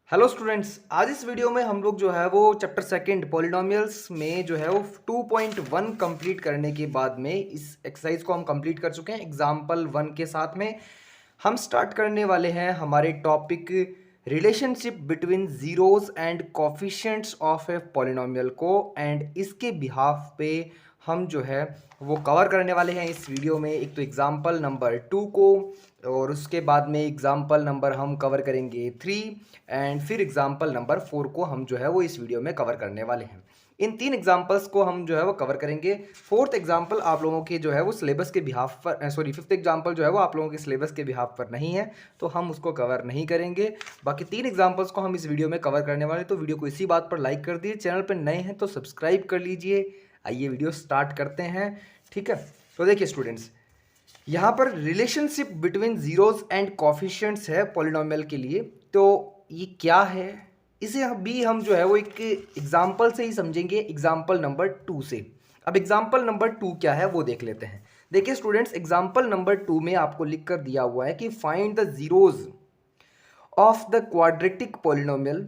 Hello students, आज इस video में हम लोग जो है वो चैप्टर सेकंड पॉलिनोमियल्स में जो है वो 2.1 कंप्लीट करने के बाद में इस एक्सरसाइज को हम कंप्लीट कर चुके हैं एग्जाम्पल 1 के साथ में। हम स्टार्ट करने वाले हैं हमारे topic relationship between zeros and coefficients of a polynomial को, एंड इसके बिहाफ पे हम जो है वो कवर करने वाले हैं इस वीडियो में। एक तो एग्जाम्पल नंबर 2 को, और उसके बाद में एग्जाम्पल नंबर हम कवर करेंगे 3, एंड फिर एग्जाम्पल नंबर 4 को हम जो है वो इस वीडियो में कवर करने वाले हैं। इन 3 एग्जाम्पल्स को हम जो है वो कवर करेंगे। फोर्थ एग्जाम्पल आप लोगों के जो है वो सिलेबस के बिहाफ पर, सॉरी फिफ्थ एग्जाम्पल जो है वो आप लोगों के सिलेबस के बिहाफ पर नहीं है, तो हम उसको कवर नहीं करेंगे। बाकी 3 एग्जाम्पल्स को हम इस वीडियो में कवर करने वाले हैं, तो वीडियो को इसी बात पर लाइक कर दीजिए, चैनल पर नए हैं तो सब्सक्राइब कर लीजिए। आइए वीडियो स्टार्ट करते हैं। ठीक है, तो देखिए स्टूडेंट्स, यहाँ पर relationship between zeros and coefficients है पॉलिनोमियल के लिए। तो ये क्या है, इसे भी हम जो है वो एक एग्जाम्पल से ही समझेंगे, एग्जाम्पल नंबर 2 से। अब एग्जाम्पल नंबर 2 क्या है वो देख लेते हैं। देखिए स्टूडेंट्स, एग्जाम्पल नंबर 2 में आपको लिख कर दिया हुआ है कि find the zeros of the quadratic polynomial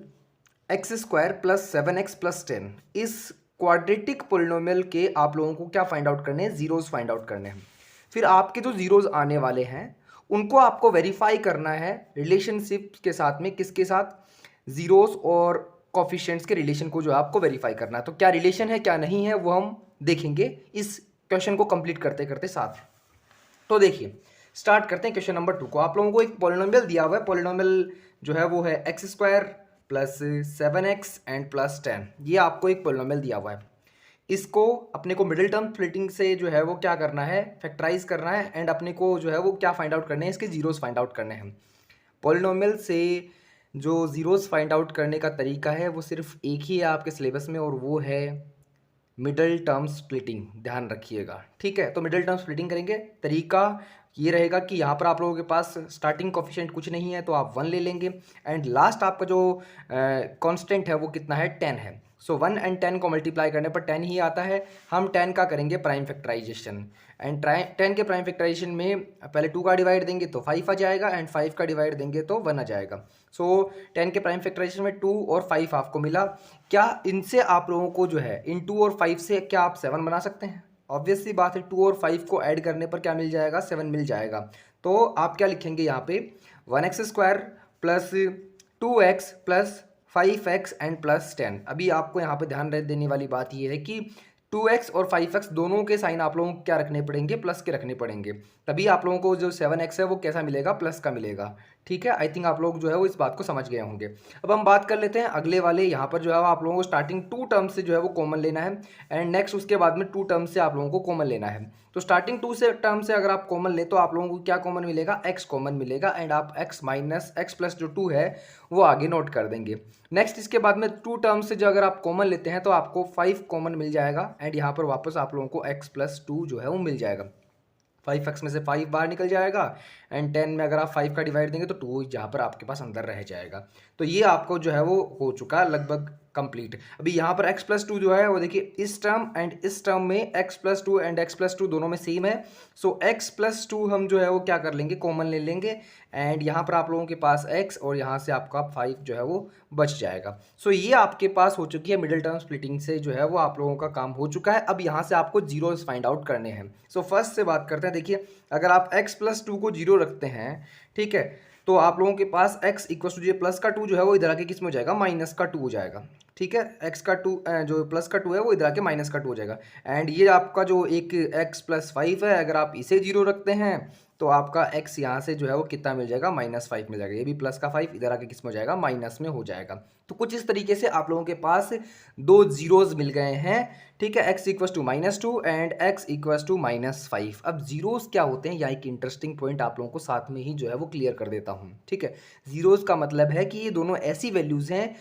x square plus 7x plus 10। इस क्वाड्रेटिक पॉलिनोमियल के आप लोगों को क्या फाइंड आउट करने हैं, जीरोज फाइंड आउट करने हैं। फिर आपके जो जीरोज आने वाले हैं उनको आपको वेरीफाई करना है रिलेशनशिप के साथ में। किसके साथ? जीरोस और कोफिशिएंट्स के रिलेशन को जो है आपको वेरीफाई करना है। तो क्या रिलेशन है क्या नहीं है वो हम देखेंगे इस क्वेश्चन को कंप्लीट करते करते साथ। तो देखिए स्टार्ट करते हैं क्वेश्चन नंबर 2 को। आप लोगों को एक पॉलिनोमियल दिया हुआ है, पॉलिनोमियल जो है वो है x square plus 7x and plus 10। ये आपको एक पॉलिनोमियल दिया हुआ है। इसको अपने को मिडिल टर्म स्प्लिटिंग से जो है वो क्या करना है, फैक्टराइज करना है, एंड अपने को जो है वो क्या फाइंड आउट करने हैं, इसके जीरोस फाइंड आउट करने हैं। पॉलिनोमियल से जो जीरोस फाइंड आउट करने का तरीका है वो सिर्फ एक ही है आपके सिलेबस में, और वो है मिडल टर्म स्प्लिटिंग। ध्यान रखिएगा, ठीक है। तो मिडल टर्म स्प्लिटिंग करेंगे, तरीका ये रहेगा कि यहाँ पर आप लोगों के पास स्टार्टिंग कोफिशिएंट कुछ नहीं है तो आप 1 ले लेंगे, एंड लास्ट आपका जो कांस्टेंट है वो कितना है, 10 है। सो 1 एंड 10 को मल्टीप्लाई करने पर 10 ही आता है। हम 10 का करेंगे प्राइम फैक्टराइजेशन, एंड 10 के प्राइम फैक्टराइजेशन में पहले 2 का डिवाइड देंगे तो 5 आ जाएगा, एंड 5 का डिवाइड देंगे तो 1 आ जाएगा। सो 10 के प्राइम फैक्टराइजेशन में 2 और 5 आपको मिला। क्या इनसे आप लोगों को जो है इन 2 और 5 से क्या आप 7 बना सकते हैं? ऑब्वियस सी बात है, 2 और 5 को ऐड करने पर क्या मिल जाएगा, 7 मिल जाएगा। तो आप क्या लिखेंगे यहाँ पे, 1x square plus 2x plus 5x and plus 10। अभी आपको यहाँ पे ध्यान देने वाली बात ये है कि 2x और 5x दोनों के साइन आप लोगों को क्या रखने पड़ेंगे, प्लस के रखने पड़ेंगे, तभी आप लोगों को जो 7x है वो कैसा मिलेगा, प्लस का मिलेगा। ठीक है, आई थिंक आप लोग जो है वो इस बात को समझ गए होंगे। अब हम बात कर लेते हैं अगले वाले। यहाँ पर जो है आप लोगों को स्टार्टिंग 2 टर्म से जो है वो कॉमन लेना है, एंड नेक्स्ट उसके बाद में 2 टर्म से आप लोगों को कॉमन लेना है। तो स्टार्टिंग 2 से टर्म से अगर आप कॉमन ले तो आप लोगों को क्या कॉमन मिलेगा, x कॉमन मिलेगा, एंड आप x माइनस x प्लस जो 2 है वो आगे नोट कर देंगे। नेक्स्ट इसके बाद में 2 टर्म से जो अगर आप कॉमन लेते हैं तो आपको 5 कॉमन मिल जाएगा, एंड यहाँ पर वापस आप लोगों को x प्लस 2 जो है वो मिल जाएगा। 5x में से 5 बाहर निकल जाएगा, एंड 10 में अगर आप 5 का डिवाइड देंगे तो 2 जहाँ पर आपके पास अंदर रह जाएगा। तो ये आपको जो है वो हो चुका है लगभग कंप्लीट। अभी यहाँ पर x प्लस 2 जो है वो देखिए, इस टर्म एंड इस टर्म में x plus 2 and x plus 2 दोनों में सेम है। सो x प्लस 2 हम जो है वो क्या कर लेंगे, कॉमन ले लेंगे, एंड यहाँ पर आप लोगों के पास x और यहाँ से आपका 5 जो है वो बच जाएगा। सो ये आपके पास हो चुकी है मिडिल टर्म स्प्लिटिंग से जो है वो आप लोगों का काम हो चुका है। अब यहाँ से आपको जीरोस फाइंड आउट करने हैं। सो फर्स्ट से बात करते हैं। देखिए अगर आप x प्लस 2 को 0 रखते हैं, ठीक है, तो आप लोगों के पास x इक्वल टू, ये प्लस का 2 जो है वो इधर आके किस में हो जाएगा, माइनस का 2 हो जाएगा। ठीक है, x का 2 जो प्लस का 2 है वो इधर आके माइनस का 2 हो जाएगा, एंड ये आपका जो एक x प्लस 5 है, अगर आप इसे 0 रखते हैं तो आपका x यहाँ से जो है वो कितना मिल जाएगा, -5 मिल जाएगा। ये भी प्लस का 5 इधर आके किस में हो जाएगा, माइनस में हो जाएगा। तो कुछ इस तरीके से आप लोगों के पास 2 जीरोज मिल गए हैं। ठीक है, x equals to -2 and x equals to -5। अब जीरोस क्या होते हैं, या एक इंटरेस्टिंग पॉइंट आप लोगों को साथ में ही जो है वो क्लियर कर देता हूँ। ठीक है, जीरोस का मतलब है कि ये दोनों ऐसी वैल्यूज़ हैं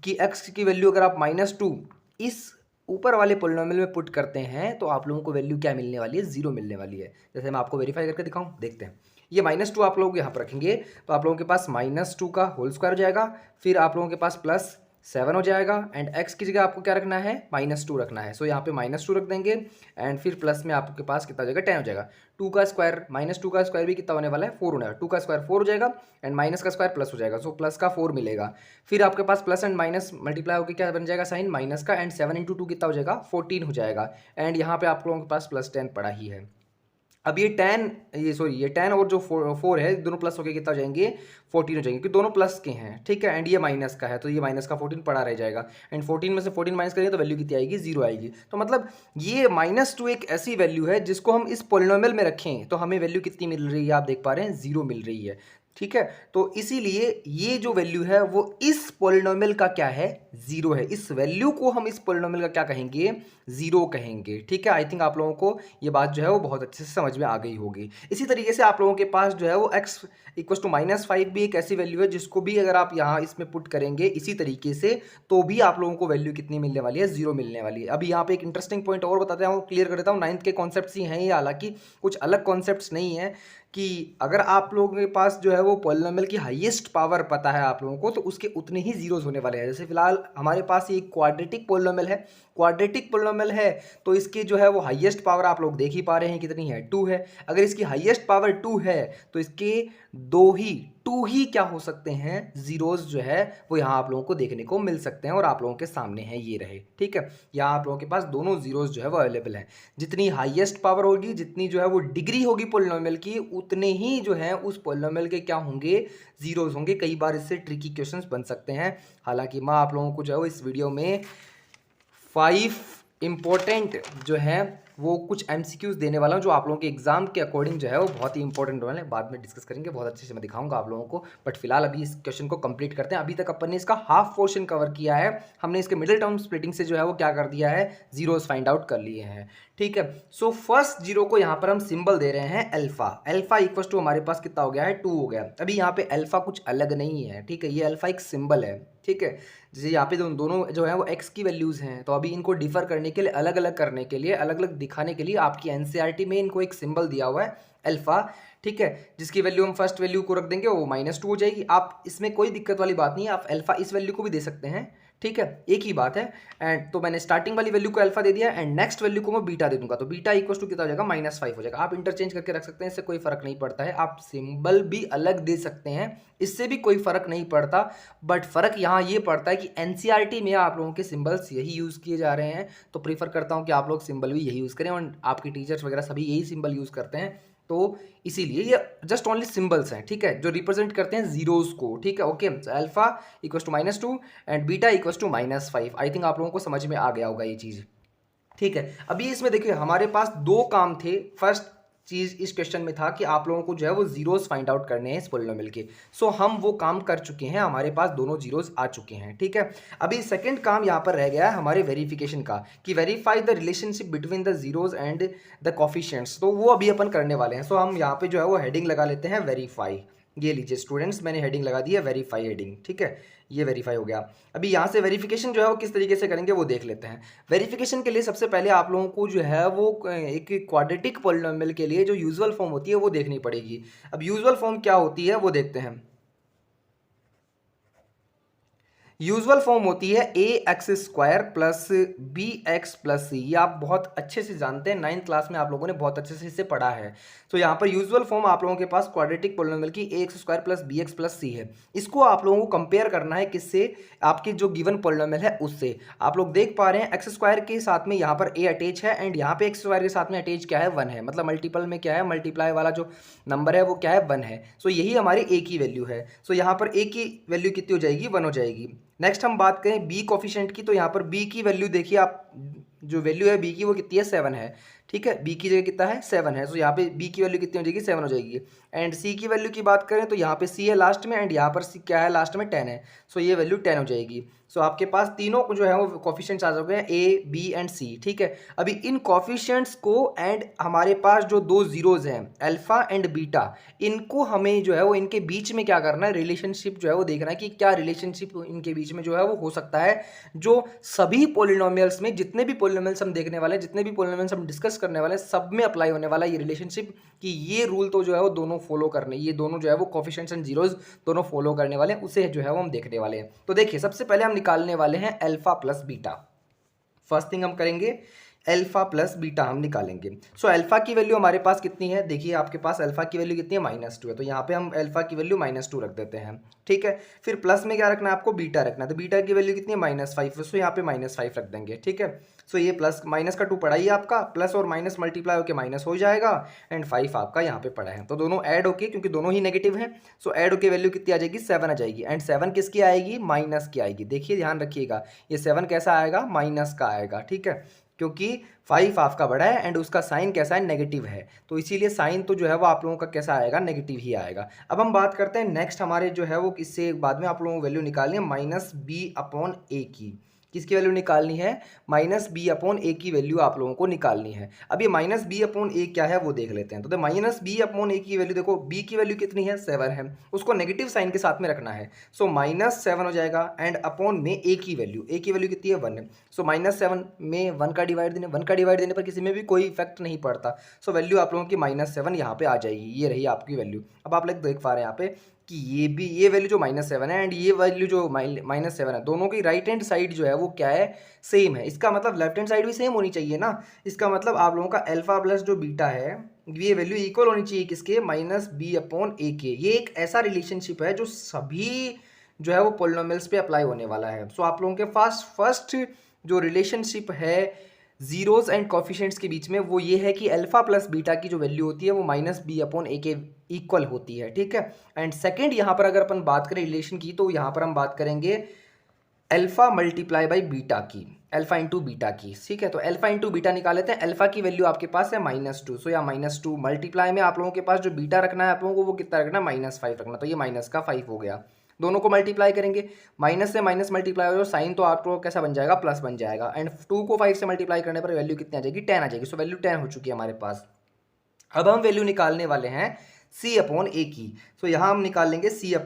कि x की वैल्यू अगर आप -2 इस ऊपर वाले पॉलिनोमियल में पुट करते हैं तो आप लोगों को वैल्यू क्या मिलने वाली है, 0 मिलने वाली है। जैसे मैं आपको वेरीफाई करके दिखाऊं, देखते हैं। ये -2 आप लोग यहाँ पर रखेंगे तो आप लोगों के पास -2 का होल स्क्वायर हो जाएगा, फिर आप लोगों के पास प्लस 7 हो जाएगा एंड x की जगह आपको क्या रखना है, -2 रखना है। सो यहाँ पे -2 रख देंगे एंड फिर प्लस में आपके पास कितना हो जाएगा, 10 हो जाएगा। 2 का स्क्वायर -2 का स्क्वायर भी कितना होने वाला है, 4 होने वाला है। 2 का स्क्वायर 4 हो जाएगा एंड माइनस का स्क्वायर प्लस हो जाएगा। सो प्लस का 4 मिलेगा। फिर आपके पास प्लस एंड माइनस मल्टीप्लाई होकर क्या बन जाएगा, साइन माइनस का, एंड 7 × 2 कितना हो जाएगा, 14 हो जाएगा। एंड यहाँ पे आप लोगों के पास +10 पड़ा ही है। अब ये 10 और जो 4 है दोनों प्लस होके कितना हो जाएंगे, 14 हो जाएंगे, क्योंकि दोनों प्लस के हैं, ठीक है। एंड ये माइनस का है तो ये माइनस का 14 पड़ा रह जाएगा। एंड 14 में से 14 माइनस करेंगे तो वैल्यू कितनी आएगी, 0 आएगी। तो मतलब ये -2 एक ऐसी वैल्यू है जिसको हम इस पोलिनोमियल में रखें तो हमें वैल्यू कितनी मिल रही है, आप देख पा रहे हैं 0 मिल रही है, ठीक है। तो इसीलिए ये जो वैल्यू है वो इस पोलिनोमियल का क्या है, 0 है। इस वैल्यू को हम इस पोलिनोमियल का क्या कहेंगे, 0 कहेंगे, ठीक है। आई थिंक आप लोगों को ये बात जो है वो बहुत अच्छे से समझ में आ गई होगी। इसी तरीके से आप लोगों के पास जो है वो x = -5 भी एक ऐसी वैल्यू है जिसको भी अगर आप यहाँ इसमें पुट करेंगे इसी तरीके से तो भी आप लोगों को वैल्यू कितनी मिलने वाली है, 0 मिलने वाली है। अभी यहाँ पे एक इंटरेस्टिंग पॉइंट और बताते हैं, क्लियर कर देता हूँ। 9th के कॉन्सेप्ट्स ही हैं ये, हालांकि कुछ अलग कॉन्सेप्ट्स नहीं है, कि अगर आप लोगों के पास जो है वो पॉलिनोमियल की हाईएस्ट पावर पता है आप लोगों को तो उसके उतने ही जीरोस होने वाले हैं। जैसे फिलहाल हमारे पास ये क्वाड्रेटिक पॉलिनोमियल है, क्वाड्रेटिक पॉलिनोमियल है तो इसकी जो है वो हाईएस्ट पावर आप लोग देख ही पा रहे हैं कितनी है, 2 है। अगर इसकी हाईएस्ट पावर 2 है तो इसके 2 ही क्या हो सकते हैं, जीरोस जो है वो यहाँ आप लोगों को देखने को मिल सकते हैं और आप लोगों के सामने हैं, ये रहे, ठीक है। यहाँ आप लोगों के पास दोनों जीरोस जो है वो अवेलेबल हैं। जितनी हाईएस्ट पावर होगी, जितनी जो है वो डिग्री होगी पॉलिनोमियल की, उतने ही जो है उस पॉलिनोमियल के क्या होंगे, जीरोस होंगे। कई बार इससे ट्रिकी क्वेश्चंस बन सकते हैं। हालांकि मैं आप लोगों को जो है वो इस वीडियो में 5 इंपॉर्टेंट जो है वो कुछ MCQs देने वाला हूँ जो आप लोगों के एग्जाम के अकॉर्डिंग जो है वो बहुत ही इंपॉर्टेंट वाले हैं। बाद में डिस्कस करेंगे, बहुत अच्छे से मैं दिखाऊंगा आप लोगों को। बट फिलहाल अभी इस क्वेश्चन को कंप्लीट करते हैं। अभी तक अपन ने इसका हाफ पोर्शन कवर किया है, हमने इसके मिडिल टर्म स्प्लिटिंग से जो है वो क्या कर दिया है, जीरोस फाइंड आउट कर लिए हैं, ठीक है। सो फर्स्ट जीरो को यहाँ पर हम सिंबल दे रहे हैं अल्फा। अल्फा इक्वल टू हमारे पास कितना हो गया है, 2 हो गया। अभी यहाँ पे अल्फा कुछ अलग नहीं है, ठीक है, ये अल्फा एक सिंबल है, ठीक है। जैसे यहाँ पे दोनों जो है वो x की वैल्यूज़ हैं, तो अभी इनको डिफर करने के लिए, अलग अलग करने के लिए, अलग अलग दिखाने के लिए आपकी NCERT में इनको एक सिंबल दिया हुआ है अल्फा, ठीक है, जिसकी वैल्यू हम फर्स्ट वैल्यू को रख देंगे वो -2 हो जाएगी। आप इसमें कोई दिक्कत वाली बात नहीं है, आप अल्फा इस वैल्यू को भी दे सकते हैं, ठीक है, एक ही बात है। एंड तो मैंने स्टार्टिंग वाली वैल्यू को अल्फा दे दिया एंड नेक्स्ट वैल्यू को मैं बीटा दे दूंगा, तो बीटा इक्वल टू कितना हो जाएगा, -5 हो जाएगा। आप इंटरचेंज करके रख सकते हैं, इससे कोई फर्क नहीं पड़ता है। आप सिंबल भी अलग दे सकते हैं, इससे भी कोई फर्क नहीं पड़ता। बट फर्क यहाँ ये पड़ता है कि NCERT में आप लोगों के सिंबल्स यही यूज़ किए जा रहे हैं, तो प्रीफर करता हूँ कि आप लोग सिंबल भी यही यूज़ करें और आपके टीचर्स वगैरह सभी यही सिंबल यूज़ करते हैं। तो इसीलिए ये जस्ट ओनली सिंबल्स हैं, ठीक है, जो रिप्रेजेंट करते हैं जीरोस को, ठीक है। Okay, alpha equal to -2 and beta equal to -5। I think आप लोगों को समझ में आ गया होगा ये चीज़, ठीक है। अभी इसमें देखिए हमारे पास 2 काम थे। फर्स्ट चीज़ इस क्वेश्चन में था कि आप लोगों को जो है वो जीरोस फाइंड आउट करने हैं इस पॉलिनोमियल के। सो हम वो काम कर चुके हैं, हमारे पास दोनों जीरोस आ चुके हैं, ठीक है। अभी सेकंड काम यहाँ पर रह गया है हमारे वेरिफिकेशन का, कि verify the relationship between the zeros and the coefficients. तो वो अभी अपन करने वाले हैं। सो हम यहाँ पे जो है वो हेडिंग लगा लेते हैं वेरीफाई। ये लीजिए स्टूडेंट्स, मैंने हेडिंग लगा दी है वेरीफाई हेडिंग, ठीक है, ये वेरीफाई हो गया। अभी यहाँ से वेरिफिकेशन जो है वो किस तरीके से करेंगे वो देख लेते हैं। वेरिफिकेशन के लिए सबसे पहले आप लोगों को जो है वो एक क्वाड्रेटिक पॉलिनोमियल के लिए जो यूजुअल फॉर्म होती है वो देखनी पड़ेगी। अब यूजुअल फॉर्म क्या होती है वो देखते हैं। यूजुअल फॉर्म होती है ax² plus bx plus c। ये आप बहुत अच्छे से जानते हैं, 9th क्लास में आप लोगों ने बहुत अच्छे से इसे पढ़ा है। तो यहाँ पर यूजुअल फॉर्म आप लोगों के पास क्वाड्रेटिक पॉलिनोमियल की ax² plus bx plus c है। इसको आप लोगों को कंपेयर करना है किससे, आपके जो गिवन पॉलिनोमियल है उससे। आप लोग देख पा रहे हैं x² के साथ में यहाँ पर a अटैच है एंड यहाँ पे x² के साथ में अटैच क्या है, 1 है। मतलब मल्टीपल में क्या है, मल्टीप्लाई वाला जो नंबर है वो क्या है, 1 है। सो यही हमारी a की वैल्यू है। सो यहाँ पर a की वैल्यू कितनी हो जाएगी, 1 हो जाएगी। नेक्स्ट हम बात करें बी कोफिशिएंट की, तो यहाँ पर बी की वैल्यू देखिए आप, जो वैल्यू है बी की वो कितनी है, 7 है, ठीक है। बी की जगह कितना है, 7 है। सो यहाँ पे बी की वैल्यू कितनी हो जाएगी, 7 हो जाएगी। एंड सी की वैल्यू की बात करें तो यहाँ पे सी है लास्ट में एंड यहाँ पर सी क्या है लास्ट में, 10 है। सो ये वैल्यू 10 हो जाएगी। सो आपके पास तीनों को जो है वो कोफिशिएंट्स आ चुके हैं, ए बी एंड सी, ठीक है। अभी इन कोफिशिएंट्स को एंड हमारे पास जो 2 जीरोज हैं अल्फा एंड बीटा, इनको हमें जो है वो इनके बीच में क्या करना है, रिलेशनशिप जो है वो देखना है कि क्या रिलेशनशिप इनके बीच में जो है वो हो सकता है। जो सभी पॉलिनोमियल्स में, जितने भी पॉलिनोमियल्स हम देखने वाले हैं, जितने भी पॉलिनोमियल्स हम डिस्कस डिस्कस करने वाले हैं सब में अप्लाई होने वाला ये रिलेशनशिप, कि ये रूल तो जो है वो दोनों फॉलो करने, ये दोनों जो है वो कोफिशिएंट्स एंड जीरोज दोनों फॉलो करने वाले हैं, उसे जो है वो हम देखने वाले हैं। तो देखिए सबसे पहले हम निकालने वाले हैं alpha plus beta. First thing हम करेंगे अल्फा प्लस बीटा हम निकालेंगे। सो अल्फा की वैल्यू हमारे पास कितनी है, देखिए आपके पास अल्फा की वैल्यू कितनी है, -2 है, तो यहाँ पे हम अल्फा की वैल्यू -2 रख देते हैं, ठीक है। फिर प्लस में क्या रखना है आपको, बीटा रखना है, तो बीटा की वैल्यू कितनी है -5, सो यहाँ पे -5 रख देंगे, ठीक है। सो ये प्लस माइनस का 2 पड़ा ही आपका, प्लस और माइनस मल्टीप्लाई होकर माइनस हो जाएगा, एंड 5 आपका यहाँ पे पड़ा है, तो दोनों ऐड होके, क्योंकि दोनों ही नेगेटिव हैं, सो ऐड होके वैल्यू कितनी आ जाएगी, 7 आ जाएगी, एंड 7 किसकी आएगी, माइनस की आएगी। देखिए ध्यान रखिएगा, ये 7 कैसा आएगा, माइनस का आएगा, ठीक है, क्योंकि 5 आपका बड़ा है एंड उसका साइन कैसा है, नेगेटिव है, तो इसीलिए साइन तो जो है वो आप लोगों का कैसा आएगा, नेगेटिव ही आएगा। अब हम बात करते हैं नेक्स्ट हमारे जो है वो किससे, बाद में आप लोगों को वैल्यू निकालनी है -b/a की। किसकी वैल्यू निकालनी है, -b/a की वैल्यू आप लोगों को निकालनी है। अब ये -b/a क्या है वो देख लेते हैं। तो -b/a की वैल्यू देखो, b की वैल्यू कितनी है, 7 है, उसको नेगेटिव साइन के साथ में रखना है, सो -7 हो जाएगा, एंड अपॉन में a की वैल्यू कितनी है, 1 है, सो -7 में 1 का डिवाइड देने पर किसी में भी कोई इफेक्ट नहीं पड़ता, सो वैल्यू आप लोगों की -7 यहाँ पे आ जाएगी, ये रही आपकी वैल्यू। अब आप लोग देख पा रहे हैं यहाँ पे कि ये वैल्यू जो -7 है एंड ये वैल्यू जो -7 है, दोनों की राइट हैंड साइड जो है वो क्या है, सेम है। इसका मतलब लेफ्ट हैंड साइड भी सेम होनी चाहिए ना, इसका मतलब आप लोगों का अल्फा प्लस जो बीटा है ये वैल्यू इक्वल होनी चाहिए किसके, -b/a के। ये एक ऐसा रिलेशनशिप है जो सभी जो है वो पॉलिनोमियल्स पे अप्लाई होने वाला है। सो आप लोगों के पास फर्स्ट जो रिलेशनशिप है जीरोज एंड कॉफिशिएंट्स के बीच में वो ये है कि अल्फा प्लस बीटा की जो वैल्यू होती है वो -b/a के इक्वल होती है, ठीक है। एंड सेकंड यहाँ पर अगर अपन बात करें रिलेशन की, तो यहाँ पर हम बात करेंगे अल्फा मल्टीप्लाई बाई बीटा की, अल्फा इंटू बीटा की, ठीक है। तो अल्फा इंटू बीटा निकाल लेते हैं। अल्फा की वैल्यू आपके पास है -2, सो या -2 मल्टीप्लाई में आप लोगों के पास जो बीटा रखना है आप लोगों को वो कितना रखना है, -5 रखना, तो ये माइनस का 5 हो गया। दोनों को मल्टीप्लाई करेंगे, माइनस से माइनस मल्टीप्लाई हो, साइन तो आपको कैसा बन जाएगा, प्लस बन जाएगा, एंड 2 को 5 से मल्टीप्लाई करने पर वैल्यू कितनी आ जाएगी, 10 आ जाएगी, सो वैल्यू 10 हो चुकी है हमारे पास। अब हम वैल्यू निकालने वाले हैं c/a की, सो यहाँ हम निकाल लेंगे c/a।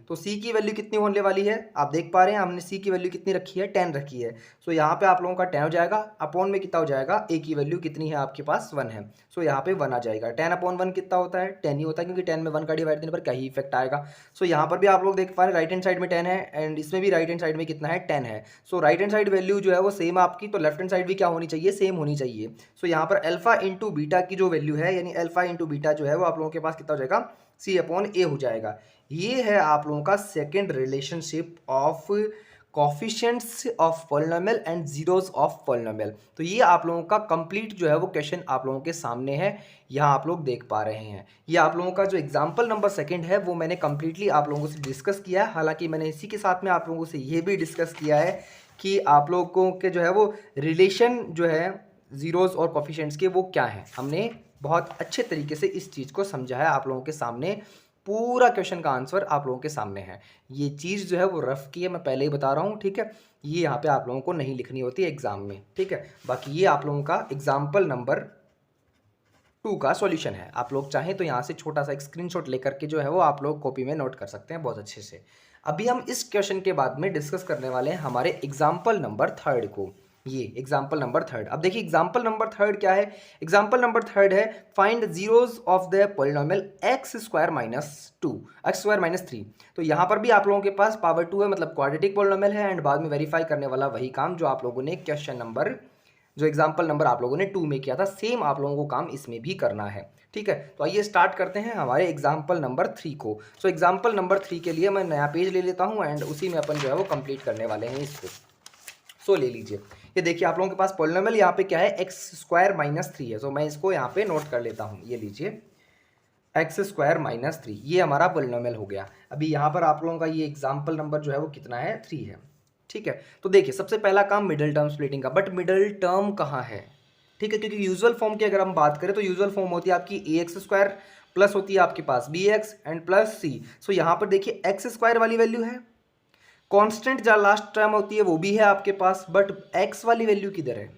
तो c की वैल्यू कितनी होने वाली है, आप देख पा रहे हैं हमने c की वैल्यू कितनी रखी है, 10 रखी है, सो यहाँ पे आप लोगों का 10 हो जाएगा, अपॉन में कितना हो जाएगा, a की वैल्यू कितनी है आपके पास, 1 है, सो यहाँ पे 1 आ जाएगा। 10/1 कितना होता है, 10 ही होता है, क्योंकि 10 में 1 का डिवाइड देने पर क्या ही इफेक्ट आएगा। सो यहाँ पर भी आप लोग देख पा रहे हैं राइट हैंड साइड में 10 है, एंड इसमें भी राइट हैंड साइड में कितना है, 10 है, सो राइट हैंड साइड वैल्यू जो है वो सेम आपकी, तो लेफ्ट हैंड साइड भी क्या होनी चाहिए, सेम होनी चाहिए। सो यहाँ पर अल्फा इंटू बीटा की जो वैल्यू है, यानी अल्फा इंटू बीटा जो है वो आप लोगों के पास कितना हो जाएगा, c/a हो जाएगा। ये है आप लोगों का second relationship of coefficients of polynomial and zeros of polynomial. तो ये आप लोगों का कंप्लीट जो है वो क्वेश्चन आप लोगों के सामने है, यहाँ आप लोग देख पा रहे हैं। ये आप लोगों का जो एग्जाम्पल नंबर सेकंड है वो मैंने कंप्लीटली आप लोगों से डिस्कस किया है। हालांकि मैंने इसी के साथ में आप लोगों से ये भी डिस्कस किया है कि आप लोगों के जो है वो रिलेशन जो है जीरोज और कोफिशिएंट्स के वो क्या है। हमने बहुत अच्छे तरीके से इस चीज़ को समझा है, आप लोगों के सामने पूरा क्वेश्चन का आंसर आप लोगों के सामने है। ये चीज़ जो है वो रफ की है, मैं पहले ही बता रहा हूँ, ठीक है। ये यहाँ पे आप लोगों को नहीं लिखनी होती है एग्जाम में, ठीक है। बाकी ये आप लोगों का एग्जाम्पल नंबर 2 का सॉल्यूशन है। आप लोग चाहें तो यहाँ से छोटा सा एक स्क्रीनशॉट लेकर के जो है वो आप लोग कॉपी में नोट कर सकते हैं बहुत अच्छे से। अभी हम इस क्वेश्चन के बाद में डिस्कस करने वाले हैं हमारे एग्जाम्पल नंबर 3 को। ये एग्जाम्पल नंबर 3। अब देखिए एग्जाम्पल नंबर 3 क्या है। एग्जाम्पल नंबर 3 है find zeros of the polynomial x² - 3। तो यहाँ पर भी आप लोगों के पास पावर 2 है, मतलब क्वाड्रेटिक पॉलिनोमियल है, एंड बाद में वेरीफाई करने वाला वही काम जो आप लोगों ने क्वेश्चन नंबर जो एग्जाम्पल नंबर आप लोगों ने 2 में किया था, सेम आप लोगों को काम इसमें भी करना है, ठीक है। तो आइए स्टार्ट करते हैं हमारे एग्जाम्पल नंबर 3 को। सो एग्जाम्पल नंबर 3 के लिए मैं नया पेज ले लेता हूँ एंड उसी में अपन जो है वो कंप्लीट करने वाले हैं इसको। सो ले लीजिए, ये देखिए आप लोगों के पास पॉलिनोमियल यहाँ पे क्या है, x² - 3 है। सो मैं इसको यहाँ पे नोट कर लेता हूँ, ये लीजिए x² - 3, ये हमारा पॉलिनोमियल हो गया। अभी यहाँ पर आप लोगों का ये एग्जाम्पल नंबर जो है वो कितना है, 3 है, ठीक है। तो देखिए सबसे पहला काम मिडिल टर्म स्प्लिटिंग का, बट मिडिल टर्म कहाँ है, ठीक है, क्योंकि यूजुअल फॉर्म की अगर हम बात करें तो यूजुअल फॉर्म होती है आपकी ax² प्लस होती है आपके पास bx एंड प्लस c। सो यहाँ पर देखिए x² वाली वैल्यू है, कांस्टेंट जो लास्ट टर्म होती है वो भी है आपके पास, बट x वाली वैल्यू किधर है,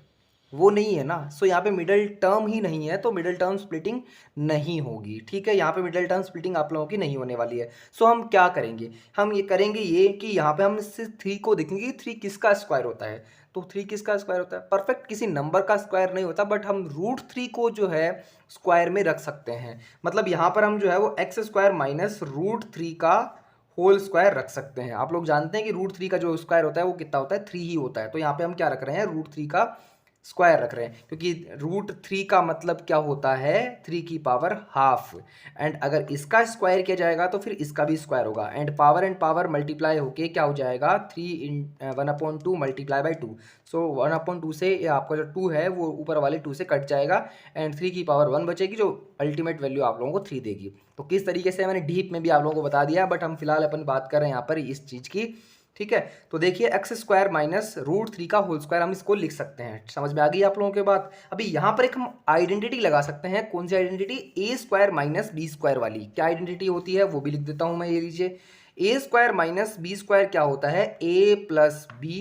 वो नहीं है ना। सो यहाँ पे मिडल टर्म ही नहीं है, तो मिडल टर्म स्प्लिटिंग नहीं होगी। ठीक है, यहाँ पे मिडल टर्म स्प्लिटिंग आप लोगों की नहीं होने वाली है। सो हम क्या करेंगे, हम ये करेंगे ये कि यहाँ पे हम इस 3 को देखेंगे कि 3 किसका स्क्वायर होता है। तो 3 किसका स्क्वायर होता है, परफेक्ट किसी नंबर का स्क्वायर नहीं होता, बट हम √3 को जो है स्क्वायर में रख सकते हैं। मतलब यहाँ पर हम जो है वो एक्स स्क्वायर माइनस √3 का होल स्क्वायर रख सकते हैं। आप लोग जानते हैं कि √3 का जो स्क्वायर होता है वो कितना होता है, 3 ही होता है। तो यहाँ पे हम क्या रख रहे हैं, √3 का स्क्वायर रख रहे हैं, क्योंकि √3 का मतलब क्या होता है, 3 की पावर हाफ। एंड अगर इसका स्क्वायर किया जाएगा तो फिर इसका भी स्क्वायर होगा, एंड पावर मल्टीप्लाई होके क्या हो जाएगा, 1/2 मल्टीप्लाई बाई 2। सो 1/2 से ये आपका जो 2 है वो ऊपर वाले 2 से कट जाएगा, एंड 3 की पावर 1 बचेगी, जो अल्टीमेट वैल्यू आप लोगों को 3 देगी। तो किस तरीके से मैंने डीप में भी आप लोगों को बता दिया, बट हम फिलहाल अपन बात कर रहे हैं यहाँ पर इस चीज़ की। ठीक है, तो देखिए एक्स स्क्वायर माइनस √3 का होल स्क्वायर हम इसको लिख सकते हैं। समझ में आ गई आप लोगों के बात। अभी यहाँ पर एक हम आइडेंटिटी लगा सकते हैं। कौन सी आइडेंटिटी, ए स्क्वायर माइनस बी स्क्वायर वाली। क्या आइडेंटिटी होती है वो भी लिख देता हूँ मैं, ये लीजिए। A square minus B square क्या होता है, A plus B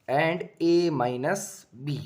and A minus B.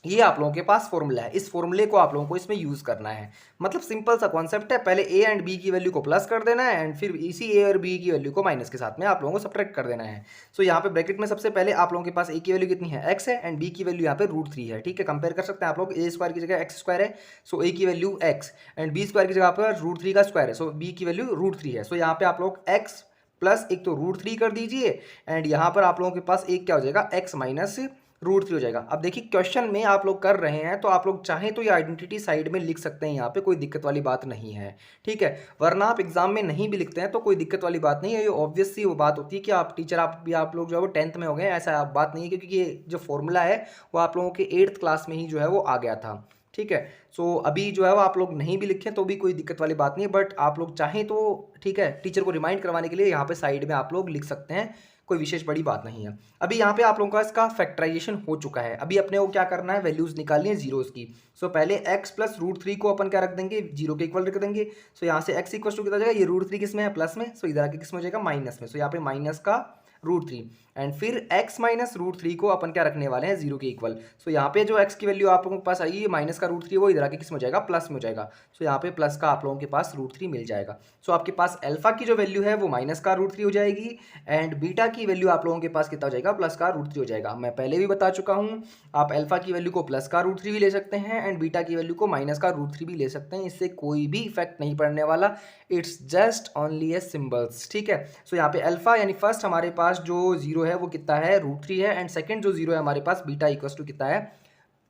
ये आप लोगों के पास फॉर्मूला है, इस फॉर्मूले को आप लोगों को इसमें यूज करना है। मतलब सिंपल सा कॉन्सेप्ट है, पहले ए एंड बी की वैल्यू को प्लस कर देना है, एंड फिर इसी ए और बी की वैल्यू को माइनस के साथ में आप लोगों को सब्ट्रैक्ट कर देना है। सो यहाँ पे ब्रैकेट में सबसे पहले आप लोगों के पास ए की वैल्यू कितनी है, एक्स है, एंड बी की वैल्यू यहाँ पे √3 है। ठीक है, कंपेयर कर सकते हैं आप लोग, ए स्क्वायर की जगह एक्स स्क्वायर है, सो ए की value X, and B square की जगह पर √3 का स्क्वायर है, सो बी की वैल्यू √3 है। सो यहाँ पे आप लोग एक्स प्लस एक तो √3 कर दीजिए, एंड यहाँ पर आप लोगों के पास एक क्या हो जाएगा, एक्स माइनस √3 हो जाएगा। अब देखिए क्वेश्चन में आप लोग कर रहे हैं, तो आप लोग चाहें तो ये आइडेंटिटी साइड में लिख सकते हैं, यहाँ पे कोई दिक्कत वाली बात नहीं है। ठीक है, वरना आप एग्जाम में नहीं भी लिखते हैं तो कोई दिक्कत वाली बात नहीं है। ये ऑब्वियस सी वो बात होती है कि आप टीचर, आप लोग जो है वो 10th में हो गए, ऐसा बात नहीं है, क्योंकि ये जो फॉर्मूला है वो आप लोगों के 8th क्लास में ही जो है वो आ गया था। ठीक है, सो अभी जो है वो आप लोग नहीं भी लिखें तो भी कोई दिक्कत वाली बात नहीं है, बट आप लोग चाहें तो ठीक है, टीचर को रिमाइंड करवाने के लिए यहाँ पे साइड में आप लोग लिख सकते हैं, कोई विशेष बड़ी बात नहीं है। अभी यहाँ पे आप लोगों का इसका फैक्टराइजेशन हो चुका है। अभी अपने को क्या करना है, वैल्यूज निकालनी है जीरोस की। सो पहले x प्लस √3 को अपन क्या रख देंगे, जीरो के इक्वल रख देंगे। सो यहाँ से x इक्वल टू कितना जाएगा, ये √3 किस में है, प्लस में, सो इधर आके किस में हो जाएगा, माइनस में। सो यहाँ पे माइनस का √3, एंड फिर x माइनस √3 को अपन क्या रखने वाले हैं, जीरो के इक्वल। सो यहाँ पे जो x की वैल्यू आप लोगों के पास आएगी, माइनस का √3 वो इधर आके किस में हो जाएगा, प्लस में हो जाएगा। सो यहाँ पे प्लस का आप लोगों के पास √3 मिल जाएगा। सो आपके पास अल्फा की जो वैल्यू है वो माइनस का √3 हो जाएगी, एंड बीटा की वैल्यू आप लोगों के पास कितना हो जाएगा, प्लस का √3 हो जाएगा। मैं पहले भी बता चुका हूँ, आप अल्फा की वैल्यू को प्लस का √3 भी ले सकते हैं, एंड बीटा की वैल्यू को माइनस का √3 भी ले सकते हैं। इससे कोई भी इफेक्ट नहीं पड़ने वाला, it's just only A symbols. ठीक है, सो यहाँ पे अल्फा यानी फर्स्ट हमारे पास जो जीरो है वो कितना है, √3 है, एंड सेकंड जो जीरो है हमारे पास बीटा इक्वल टू कितना है,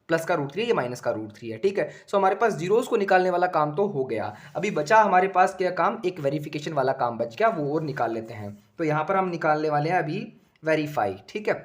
प्लस का √3 है, ये माइनस का √3 है। ठीक है, सो हमारे पास जीरोस को निकालने वाला काम तो हो गया। अभी बचा हमारे पास क्या काम, एक वेरिफिकेशन वाला काम बच गया, वो और निकाल लेते हैं। तो यहाँ पर हम निकालने वाले हैं अभी वेरीफाई। ठीक है,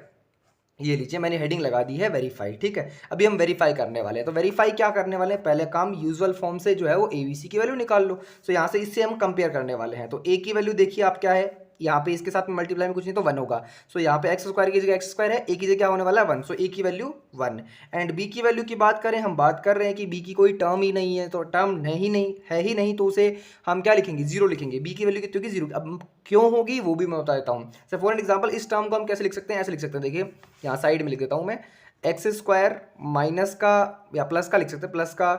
ये लीजिए मैंने हेडिंग लगा दी है वेरीफाई। ठीक है, अभी हम वेरीफाई करने वाले हैं। तो वेरीफाई क्या करने वाले हैं, पहले काम यूजुअल फॉर्म से जो है वो एबीसी की वैल्यू निकाल लो। सो यहाँ से इससे हम कंपेयर करने वाले हैं। तो ए की वैल्यू देखिए आप क्या है, यहाँ पे इसके साथ में मल्टीप्लाई में कुछ नहीं तो 1 होगा। सो यहाँ पे एक्स स्क्वायर की जगह एक्स स्क्वायर है, ए की जगह क्या होने वाला है 1। सो ए की वैल्यू 1, एंड बी की वैल्यू की बात करें, हम बात कर रहे हैं कि बी की कोई टर्म ही नहीं है, तो टर्म नहीं है ही नहीं, तो उसे हम क्या लिखेंगे, जीरो लिखेंगे। बी की वैल्यू कितनी होगी, जीरो। अब क्यों होगी वो भी मैं बता देता हूँ। सो फॉर एग्जाम्पल इस टर्म को हम कैसे लिख सकते हैं, ऐसे लिख सकते हैं, देखिए यहाँ साइड में लिख देता हूँ मैं, एक्स स्क्वायर माइनस का या प्लस का लिख सकते हैं, प्लस का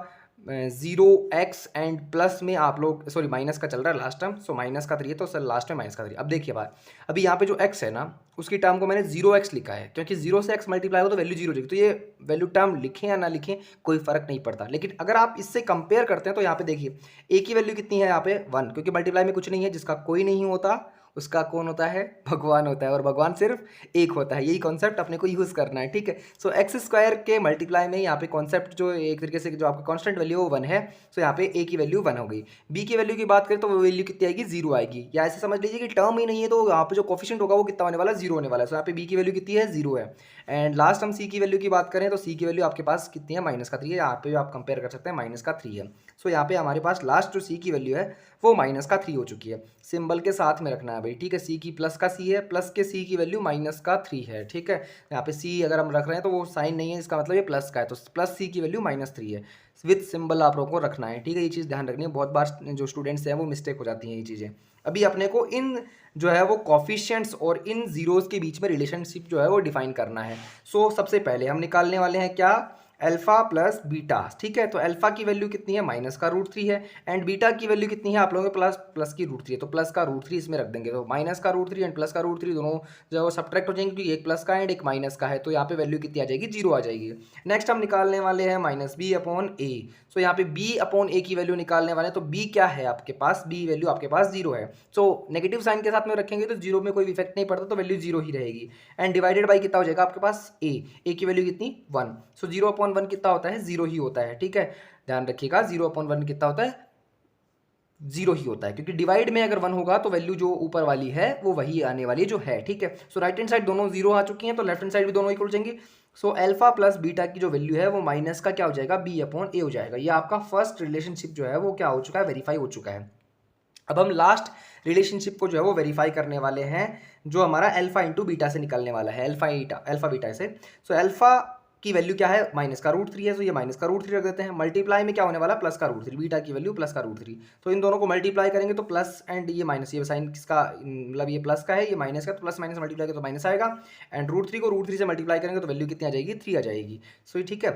0x एंड प्लस में आप लोग, सॉरी माइनस का चल रहा है लास्ट टर्म, सो माइनस का 3 है, तो सर लास्ट में माइनस का 3। अब देखिए बात, अभी यहाँ पे जो x है ना उसकी टर्म को मैंने 0x लिखा है, क्योंकि 0 से x मल्टीप्लाई हो तो वैल्यू 0 हो जाएगी। तो ये वैल्यू टर्म लिखें या ना लिखें कोई फर्क नहीं पड़ता, लेकिन अगर आप इससे कंपेयर करते हैं तो यहाँ पे देखिए a की वैल्यू कितनी है यहाँ पे 1, क्योंकि मल्टीप्लाई में कुछ नहीं है, जिसका कोई नहीं होता उसका कौन होता है, भगवान होता है, और भगवान सिर्फ एक होता है। यही कॉन्सेप्ट अपने को यूज़ करना है। ठीक है, सो एक्स स्क्वायर के मल्टीप्लाई में यहाँ पे कॉन्सेप्ट जो एक तरीके से जो आपका कांस्टेंट वैल्यू वो 1 है, सो यहाँ पे ए की वैल्यू 1 हो गई। बी की वैल्यू की बात करें तो वो वैल्यू कितनी आएगी, 0 आएगी, या ऐसे समझ लीजिए कि टर्म ही नहीं है, तो यहाँ पे जो कोफिशिएंट होगा वो कितना होने वाला है, 0 होने वाला है। सो यहाँ पे बी की वैल्यू कितनी है, 0 है। एंड लास्ट हम सी की वैल्यू की बात करें तो सी की वैल्यू आपके पास कितनी है, माइनस का 3 है। यहाँ पे आप कंपेयर कर सकते हैं, माइनस का 3 है। सो यहाँ पे हमारे पास लास्ट जो सी की वैल्यू है वो माइनस का 3 हो चुकी है। सिंबल के साथ में रखना है भाई। ठीक है, सी की प्लस का सी है, प्लस के सी की वैल्यू माइनस का 3 है। ठीक है, यहाँ पे सी अगर हम रख रहे हैं तो वो साइन नहीं है, इसका मतलब ये प्लस का है, तो प्लस सी की वैल्यू -3 है। विथ सिंबल आप लोगों को रखना है। ठीक है, ये चीज़ ध्यान रखनी है, बहुत बार जो स्टूडेंट्स हैं वो मिस्टेक हो जाती हैं ये चीज़ें। अभी अपने को इन जो है वो कॉफिशिएंट्स और इन जीरोस के बीच में रिलेशनशिप जो है वो डिफाइन करना है। सो सबसे पहले हम निकालने वाले हैं क्या, अल्फा प्लस बीटा। ठीक है, तो अल्फा की वैल्यू कितनी है, माइनस का रूट थ्री है, एंड बीटा की वैल्यू कितनी है आप लोगों के प्लस प्लस की रूट थ्री है, तो प्लस का रूट थ्री इसमें रख देंगे। तो माइनस का रूट थ्री एंड प्लस का रूट थ्री दोनों जो है वो सब्ट्रैक्ट हो जाएंगे, क्योंकि एक प्लस का एंड एक माइनस का है, तो यहाँ पे वैल्यू कितनी आ जाएगी, जीरो आ जाएगी। नेक्स्ट हम निकालने वाले हैं माइनस बी अपॉन ए। सो यहाँ पे बी अपॉन ए की वैल्यू निकालने वाले हैं, तो बी क्या है आपके पास, बी वैल्यू आपके पास जीरो है। सो नेगेटिव साइन के साथ में रखेंगे तो जीरो में कोई इफेक्ट नहीं पड़ता, तो वैल्यू जीरो ही रहेगी। एंड डिवाइडेड बाई कितना हो जाएगा आपके पास, ए की वैल्यू कितनी, one. So zero upon one कितना होता है, जीरो ही होता है। ठीक है, ध्यान रखिएगा, जीरो अपॉन वन कितना होता है, जीरो ही होता है, क्योंकि डिवाइड में अगर वन होगा तो वैल्यू जो ऊपर वाली है वो वही आने वाली जो है। ठीक है, सो राइट हैंड साइड दोनों जीरो आ चुकी हैं, तो लेफ्ट हैंड साइड भी दोनों इक्वल जाएंगे। सो अल्फा प्लस बीटा की जो वैल्यू है वो माइनस का क्या हो जाएगा, बी अपॉन ए हो जाएगा। ये आपका फर्स्ट रिलेशनशिप जो है वो क्या हो चुका है, वेरीफाई हो चुका है। अब हम लास्ट रिलेशनशिप को जो है वो वेरीफाई करने वाले हैं, जो हमारा अल्फा इंटू बीटा से निकलने वाला है, अल्फा बीटा से। सो अल्फा की वैल्यू क्या है, माइनस का रूट थ्री है, तो ये माइनस का रूट थ्री रख देते हैं। मल्टीप्लाई में क्या होने वाला, प्लस का रूट थ्री, बीटा की वैल्यू प्लस का रूट थ्री, तो इन दोनों को मल्टीप्लाई करेंगे तो प्लस एंड ये माइनस, ये साइन किसका, मतलब ये प्लस का है, ये माइनस का, तो प्लस माइनस मल्टीप्लाई करें तो माइनस आएगा। एंड रूट थ्री को रूट थ्री से मल्टीप्लाई करेंगे तो वैल्यू कितनी आ जाएगी, थ्री आ जाएगी। सो ठीक है,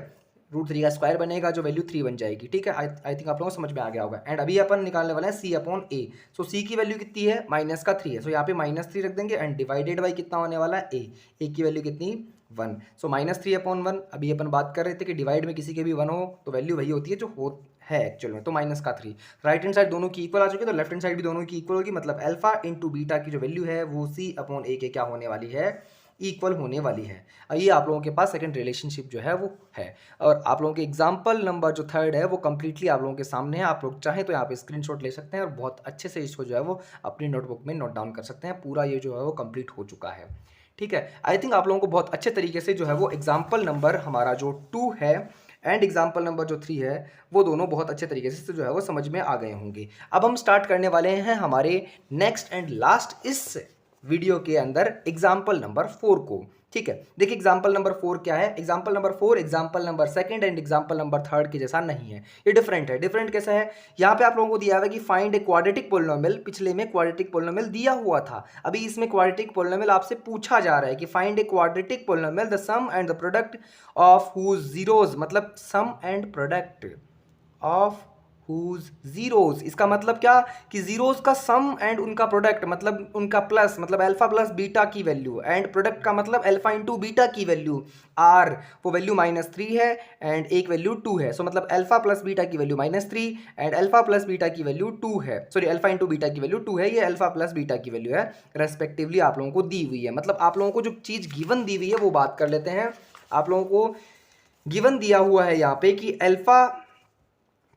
रूट थ्री का स्क्वायर बनेगा, जो वैल्यू थ्री बन जाएगी। ठीक है, आई थिंक आप लोगों को समझ में आ गया होगा। एंड अभी अपन निकालने वाले हैं सी अपॉन ए। सो सी की वैल्यू कितनी है, माइनस का थ्री है, सो यहाँ पे माइनस थ्री रख देंगे एंड डिवाइडेड बाई कितना होने वाला है, ए की वैल्यू कितनी, one. So minus three upon one, अभी अपन बात कर रहे थे कि डिवाइड में किसी के भी वन हो तो वैल्यू वही होती है जो हो है एक्चुअल में, तो माइनस का थ्री। राइट हैंड साइड दोनों की इक्वल आ चुकी है, तो लेफ्ट हैंड साइड भी दोनों की इक्वल होगी, मतलब अल्फा इंटू बीटा की जो वैल्यू है वो सी अपॉन ए के क्या होने वाली है, इक्वल होने वाली है। ये आप लोगों के पास सेकंड रिलेशनशिप जो है वो है। और आप लोगों के एग्जाम्पल नंबर जो थर्ड है वो कंप्लीटली आप लोगों के सामने है। आप लोग चाहें तो यहाँ पे स्क्रीनशॉट ले सकते हैं और बहुत अच्छे से इसको जो है वो अपनी नोटबुक में नोट डाउन कर सकते हैं। पूरा ये जो है वो कंप्लीट हो चुका है। ठीक है, आई थिंक आप लोगों को बहुत अच्छे तरीके से जो है वो एग्जाम्पल नंबर हमारा जो 2 है एंड एग्जाम्पल नंबर जो 3 है वो दोनों बहुत अच्छे तरीके से जो है वो समझ में आ गए होंगे। अब हम स्टार्ट करने वाले हैं हमारे नेक्स्ट एंड लास्ट इस वीडियो के अंदर एग्जाम्पल नंबर 4 को। ठीक है, देखिए एग्जाम्पल नंबर 4 क्या है, example number 4 example number second and example number third के जैसा नहीं है, ये डिफरेंट है। डिफरेंट कैसा है, यहाँ पे आप लोगों को दिया हुआ है कि फाइंड ए क्वाड्रेटिक पोलिनोमियल, पिछले में क्वाड्रेटिक पोलिनोमियल दिया हुआ था, अभी इसमें क्वाड्रेटिक पोलिनोमियल आपसे पूछा जा रहा है कि find a quadratic polynomial the sum and the product of whose zeros, मतलब sum and product of whose zeros, इसका मतलब क्या कि जीरोज का सम एंड उनका प्रोडक्ट, मतलब उनका प्लस, मतलब अल्फा प्लस बीटा की वैल्यू, एंड प्रोडक्ट का मतलब अल्फा इंटू बीटा की वैल्यू आर, वो वैल्यू माइनस थ्री है एंड एक वैल्यू टू है। सो मतलब अल्फा प्लस बीटा की value minus three and alpha plus beta की वैल्यू टू है, सॉरी अल्फा इंटू बीटा की वैल्यू टू है, ये अल्फा प्लस बीटा की वैल्यू है रेस्पेक्टिवली आप लोगों को दी हुई है। मतलब आप लोगों को जो चीज़ गिवन दी हुई है वो बात कर लेते हैं। आप लोगों को गिवन दिया हुआ है यहाँ पे कि अल्फा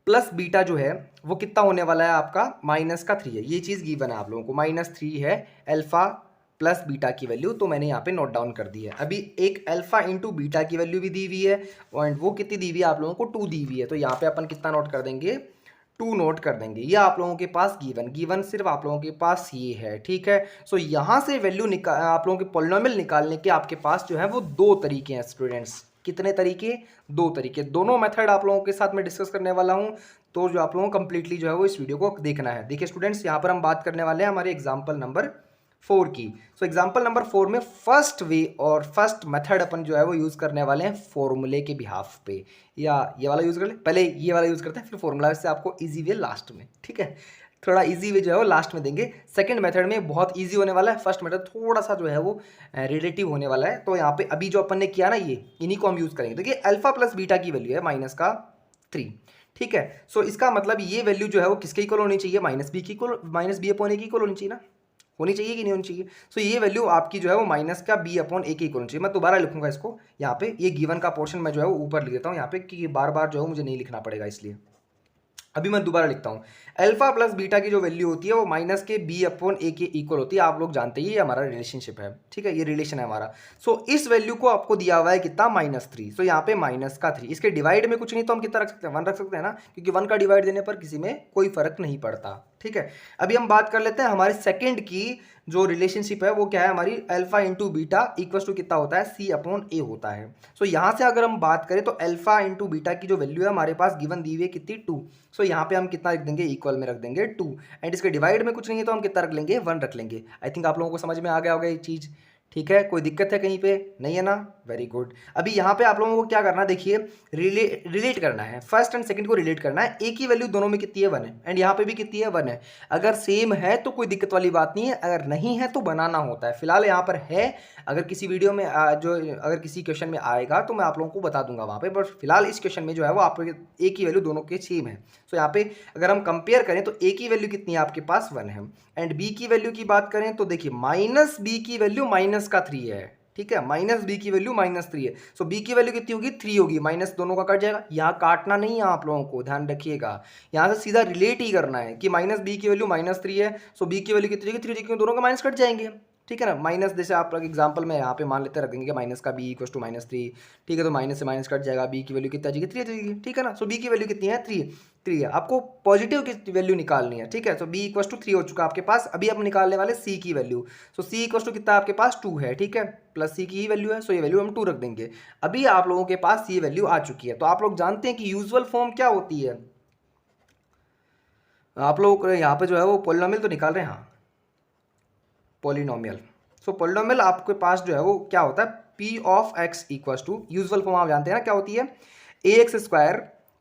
प्लस बीटा जो है वो कितना होने वाला है आपका, माइनस का थ्री है, ये चीज़ गिवन है आप लोगों को, माइनस थ्री है अल्फा प्लस बीटा की वैल्यू, तो मैंने यहाँ पे नोट डाउन कर दी है। अभी एक अल्फा इंटू बीटा की वैल्यू भी दी हुई है और वो कितनी दी हुई है आप लोगों को, टू दी हुई है, तो यहाँ पे अपन कितना नोट कर देंगे, टू नोट कर देंगे। ये आप लोगों के पास गिवन सिर्फ आप लोगों के पास ये है। ठीक है, सो यहाँ से वैल्यू आप लोगों के पॉलिनोमियल निकालने के आपके पास जो है वो दो तरीके हैं स्टूडेंट्स। कितने तरीके, दो तरीके, दोनों मेथड आप लोगों के साथ में डिस्कस करने वाला हूँ, तो जो आप लोगों को कंप्लीटली जो है वो इस वीडियो को देखना है। देखिए स्टूडेंट्स, यहाँ पर हम बात करने वाले हैं हमारे एग्जाम्पल नंबर 4 की। सो एग्जाम्पल नंबर 4 में फर्स्ट वे और फर्स्ट मेथड अपन जो है वो यूज़ करने वाले हैं फॉर्मूले के बिहाफ पे, या ये वाला यूज़ कर ले, पहले ये वाला यूज़ करते हैं फिर फॉर्मूला, इससे आपको ईजी वे लास्ट में। ठीक है, थोड़ा इजी वे जो है वो लास्ट में देंगे। सेकंड मेथड में बहुत इजी होने वाला है, फर्स्ट मेथड थोड़ा सा जो है वो रिलेटिव होने वाला है। तो यहाँ पे अभी जो अपन ने किया ना, ये इन्हीं को हम यूज़ करेंगे। देखिए अल्फा प्लस बीटा की वैल्यू है माइनस का थ्री। ठीक है, सो इसका मतलब ये वैल्यू जो है वो किसके इक्वल होनी चाहिए, माइनस बी की इक्वल, माइनस बी अपॉन ए की इक्वल होनी चाहिए ना, होनी चाहिए कि नहीं होनी चाहिए। सो ये वैल्यू आपकी जो है वो माइनस का बी अपॉन ए की इक्वल होनी चाहिए। मैं दोबारा लिखूंगा इसको यहाँ पे, ये गिवन का पोर्शन मैं जो है वो ऊपर लिख देता हूँ यहाँ पे, कि बार बार जो है मुझे नहीं लिखना पड़ेगा, इसलिए अभी मैं दोबारा लिखता हूँ। अल्फा प्लस बीटा की जो वैल्यू होती है वो माइनस के बी अपॉन ए के इक्वल होती है। आप लोग जानते ही ये हमारा रिलेशनशिप है। ठीक है, ये रिलेशन है हमारा। सो इस वैल्यू को आपको दिया हुआ है कितना, माइनस थ्री। सो यहाँ पे माइनस का थ्री, इसके डिवाइड में कुछ नहीं तो हम कितना रख सकते हैं, वन रख सकते हैं ना, क्योंकि वन का डिवाइड देने पर किसी में कोई फर्क नहीं पड़ता। ठीक है, अभी हम बात कर लेते हैं हमारे सेकेंड की, जो रिलेशनशिप है वो क्या है हमारी, alpha into beta equal to कितना होता है, सी अपॉन ए होता है। सो यहाँ से अगर हम बात करें तो अल्फा इंटू बीटा की जो वैल्यू है हमारे पास गिवन दी हुई है कितनी, 2। सो यहाँ पे हम कितना रख देंगे, इक्वल में रख देंगे 2, एंड इसके डिवाइड में कुछ नहीं है तो हम कितना रख लेंगे, 1 रख लेंगे। आई थिंक आप लोगों को समझ में आ गया होगा ये चीज़, ठीक है। कोई दिक्कत है कहीं पे, नहीं है ना, वेरी गुड। अभी यहाँ पे आप लोगों को क्या करना है, देखिए रिलेट करना है, फर्स्ट एंड सेकंड को रिलेट करना है। एक ही वैल्यू दोनों में कितनी है, 1 है, एंड यहाँ पे भी कितनी है, 1 है। अगर सेम है तो कोई दिक्कत वाली बात नहीं है, अगर नहीं है तो बनाना होता है। फिलहाल यहाँ पर है, अगर किसी वीडियो में अगर किसी क्वेश्चन में आएगा तो मैं आप लोगों को बता दूंगा वहाँ पे, बट फिलहाल इस क्वेश्चन में जो है वो आप एक ही वैल्यू दोनों के सेम है। सो यहाँ पे अगर हम कंपेयर करें तो ए की वैल्यू कितनी है आपके पास, 1 है, एंड बी की वैल्यू की बात करें तो देखिए माइनस बी की वैल्यू माइनस का 3 है, ठीक है, माइनस बी की वैल्यू -3 है। सो बी की वैल्यू कितनी होगी, 3 होगी, माइनस दोनों का कट जाएगा। यहाँ काटना नहीं है आप लोगों को, ध्यान रखिएगा, यहाँ से सीधा रिलेट ही करना है कि माइनस बी की वैल्यू -3 है, सो बी की वैल्यू कितनी होगी, 3 होगी, दोनों का माइनस कट जाएंगे, ठीक है ना। माइनस जैसे आप एग्जांपल में यहाँ पे मान लेते रखेंगे माइनस का बी इक्वल टू -3, ठीक है, तो माइनस से माइनस कट जाएगा, बी की वैल्यू कितना आ जाएगी, 3 आ जाएगी, ठीक है ना। सो बी की वैल्यू कितनी है, 3 है। आपको पॉजिटिव की वैल्यू निकालनी है, ठीक है। सो बी इक्वल टू 3 हो चुका आपके पास। अभी हम निकालने वाले सी की value. So C equal to कितना आपके पास, 2 है, ठीक है, प्लस सी की ही वैल्यू है, सो ये वैल्यू हम 2 रख देंगे। अभी आप लोगों के पास ये वैल्यू आ चुकी है। तो आप लोग जानते हैं कि यूजुअल फॉर्म क्या होती है, आप लोग यहाँ पे जो है वो पॉलिनोमियल तो निकाल रहे हैं, हाँ, पॉलिनोमियल। सो पॉलिनोमियल आपके पास जो है वो क्या होता है, P of X equals to, usual form आप जानते हैं ना क्या होती है, A X square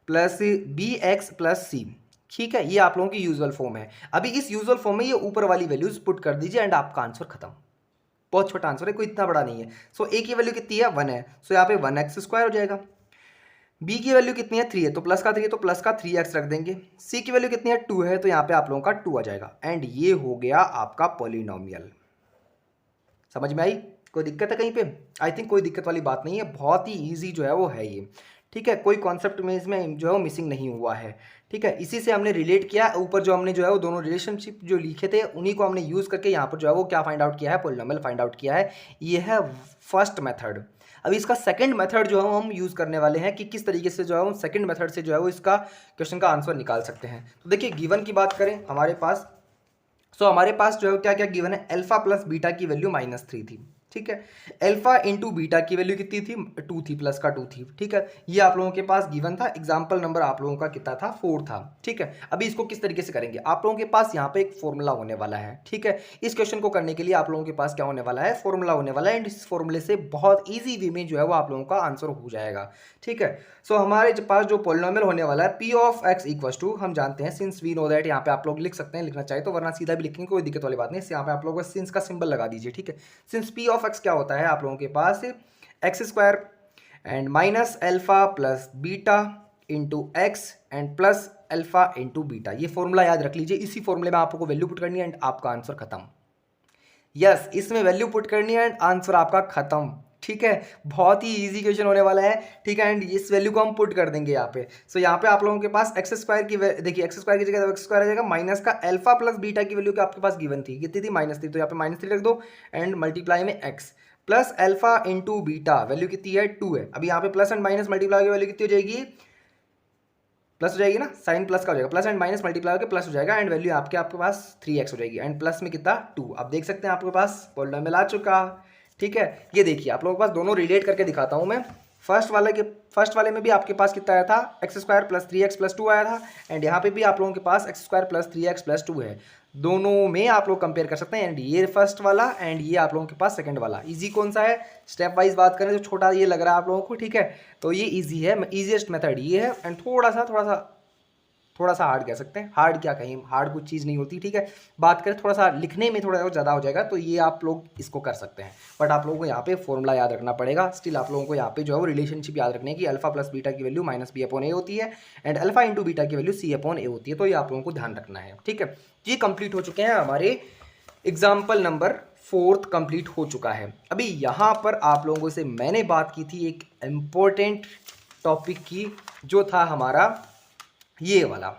plus B X plus C, ठीक है, ये आप लोगों की यूजुअल फॉर्म है। अभी इस यूजुअल फॉर्म में ये ऊपर वाली वैल्यूज पुट कर दीजिए एंड आपका आंसर खत्म। बहुत छोटा आंसर है, कोई इतना बड़ा नहीं है। सो ए की वैल्यू कितनी है, 1 है, सो यहाँ पे 1x स्क्वायर हो जाएगा। बी की वैल्यू कितनी है, 3 है, तो प्लस का 3 है तो प्लस का 3x रख देंगे। सी की वैल्यू कितनी है, 2 है, तो यहाँ पे आप लोगों का 2 आ जाएगा, एंड ये हो गया आपका पॉलिनोमियल। समझ में आई, कोई दिक्कत है कहीं पे? आई थिंक कोई दिक्कत वाली बात नहीं है, बहुत ही ईजी जो है वो है ये, ठीक है। कोई कॉन्सेप्ट में इसमें जो है वो मिसिंग नहीं हुआ है, ठीक है। इसी से हमने रिलेट किया, ऊपर जो हमने जो है वो दोनों रिलेशनशिप जो लिखे थे उन्हीं को हमने यूज़ करके यहाँ पर जो है वो क्या फाइंड आउट किया है, पॉलिनोमियल फाइंड आउट किया है। ये है फर्स्ट मेथड। अभी इसका सेकंड मेथड जो है हम यूज़ करने वाले हैं कि किस तरीके से जो है वो सेकंड मेथड से जो है वो इसका क्वेश्चन का आंसर निकाल सकते हैं। तो देखिए गिवन की बात करें हमारे पास, हमारे पास जो है क्या क्या गिवन है, अल्फा प्लस बीटा की वैल्यू -3 थी, ठीक है। अल्फा इंटू बीटा की वैल्यू कितनी थी, 2 थी, प्लस का 2 थी, ठीक है। ये आप लोगों के पास गिवन था। एग्जाम्पल नंबर आप लोगों का कितना था, 4 था, ठीक है। अभी इसको किस तरीके से करेंगे, आप लोगों के पास यहाँ पे एक फॉर्मूला होने वाला है, ठीक है। इस क्वेश्चन को करने के लिए आप लोगों के पास क्या होने वाला है, फॉर्मूला होने वाला है, एंड इस फॉर्मूले से बहुत ईजी वे में जो है वो आप लोगों का आंसर हो जाएगा, ठीक है। सो हमारे पास जो पॉलिनोमियल होने वाला है P of X equal to, हम जानते हैं सिंस वी नो दैट, यहाँ पे आप लोग लिख सकते हैं, लिखना चाहे तो, वरना सीधा भी लिखेंगे कोई दिक्कत वाली बात नहीं। यहाँ पे आप लोग सिंस का सिंबल लगा दीजिए, ठीक है। सिंस पी ऑफ एक्स क्या होता है आप लोगों के पास, X square and minus alpha plus beta into X and plus alpha into beta. ये फॉर्मूला याद रख लीजिए, इसी फॉर्मूले में आपको वैल्यू पुट करनी है एंड आपका आंसर खत्म। यस, इसमें वैल्यू पुट करनी है एंड आंसर आपका खत्म, ठीक है। बहुत ही इजी क्वेश्चन होने वाला है, ठीक है। एंड इस वैल्यू को हम पुट कर देंगे यहाँ पे। सो यहाँ पे आप लोगों के पास एक्स स्क्वायर की देखिए, एक्स स्क्वायर की जगह एक्स स्क्वायर आ जाएगा, माइनस का अल्फा प्लस बीटा की वैल्यू आपके पास गिवन थी, कितनी थी, -3, तो यहाँ पे -3 रख दो एंड मल्टीप्लाई में x plus alpha into beta, value कितनी है, 2 है। अभी यहाँ पे प्लस एंड माइनस मल्टीप्लाई की वैल्यू कितनी हो जाएगी, प्लस हो जाएगी ना, साइन प्लस का हो जाएगा, प्लस एंड माइनस मल्टीप्लाई होकर प्लस हो जाएगा, एंड वैल्यू आपके पास 3x हो जाएगी, एंड प्लस में कितना, 2। अब देख सकते हैं आपके पास पॉलिनोमियल आ चुका, ठीक है। ये देखिए आप लोगों के पास दोनों रिलेट करके दिखाता हूँ मैं। फर्स्ट वाले में भी आपके पास कितना आया था, x square plus 3x plus 2 आया था, एंड यहाँ पे भी आप लोगों के पास X square plus 3x plus 2 है। दोनों में आप लोग कंपेयर कर सकते हैं, एंड ये फर्स्ट वाला एंड ये आप लोगों के पास सेकंड वाला। इजी कौन सा है, स्टेप वाइज बात करें तो छोटा ये लग रहा है आप लोगों को, ठीक है। तो ये इजी है, ईजिएस्ट मेथड ये है, एंड थोड़ा सा हार्ड कह सकते हैं, हार्ड क्या कहीं, हार्ड कुछ चीज़ नहीं होती, ठीक है। बात करें थोड़ा सा लिखने में थोड़ा ज़्यादा हो जाएगा, तो ये आप लोग इसको कर सकते हैं, बट आप लोगों को यहाँ पे फॉर्मूला याद रखना पड़ेगा। स्टिल आप लोगों को यहाँ पे जो है वो रिलेशनशिप याद रखने की, अल्फा प्लस बीटा की वैल्यू -b/a होती है एंड अल्फा इंटू बीटा की वैल्यू c/a होती है, तो ये आप लोगों को ध्यान रखना है, ठीक है। ये कंप्लीट हो चुके हैं हमारे एग्जाम्पल नंबर 4 कंप्लीट हो चुका है। अभी यहाँ पर आप लोगों से मैंने बात की थी एक इम्पोर्टेंट टॉपिक की, जो था हमारा ये वाला,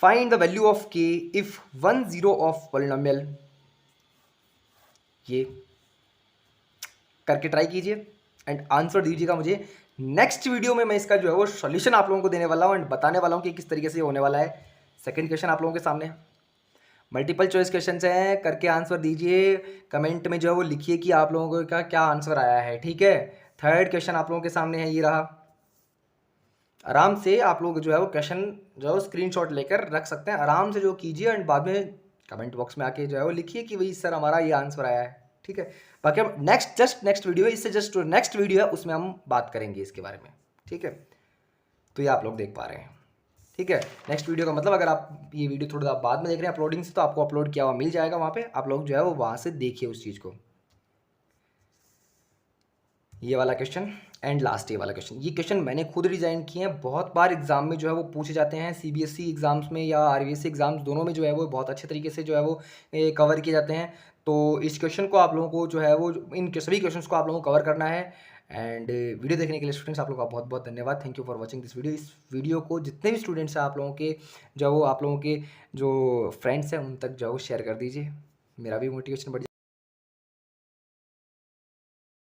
find the value of k if 1 0 of polynomial. ये करके ट्राई कीजिए एंड आंसर दीजिएगा मुझे। नेक्स्ट वीडियो में मैं इसका जो है वो सॉल्यूशन आप लोगों को देने वाला हूँ एंड बताने वाला हूँ कि किस तरीके से होने वाला है। सेकंड क्वेश्चन आप लोगों के सामने मल्टीपल चॉइस क्वेश्चन हैं, करके आंसर दीजिए। कमेंट में जो है वो लिखिए कि आप लोगों का क्या आंसर आया है, ठीक है। थर्ड क्वेश्चन आप लोगों के सामने है, ये रहा। आराम से आप लोग जो है वो क्वेश्चन जो है स्क्रीनशॉट लेकर रख सकते हैं, आराम से जो कीजिए एंड बाद में कमेंट बॉक्स में आके जो है वो लिखिए कि भाई सर हमारा ये आंसर आया है, ठीक है। बाकी अब नेक्स्ट वीडियो है, इससे जस्ट नेक्स्ट वीडियो है, उसमें हम बात करेंगे इसके बारे में, ठीक है। तो ये आप लोग देख पा रहे हैं, ठीक है। नेक्स्ट वीडियो का मतलब अगर आप ये वीडियो थोड़ा आप बाद में देख रहे हैं अपलोडिंग से, तो आपको अपलोड किया हुआ मिल जाएगा वहाँ पे, आप लोग जो है वो वहाँ से देखिए उस चीज़ को। ये वाला क्वेश्चन एंड लास्ट ये वाला क्वेश्चन, ये क्वेश्चन मैंने खुद डिज़ाइन किए हैं, बहुत बार एग्जाम में जो है वो पूछे जाते हैं, सीबीएसई एग्जाम्स में या आरबीएसई एग्जाम्स दोनों में जो है वो बहुत अच्छे तरीके से जो है वो कवर किए जाते हैं। तो इस क्वेश्चन को आप लोगों को जो है वो इन सभी क्वेश्चंस को आप लोगों को कवर करना है। एंड वीडियो देखने के लिए स्टूडेंट्स आप लोगों का बहुत बहुत धन्यवाद। Thank you for watching this video. इस वीडियो को जितने भी स्टूडेंट्स हैं आप लोगों के जो वो आप लोगों के जो फ्रेंड्स हैं उन तक जो शेयर कर दीजिए, मेरा भी मोटिवेशन बढ़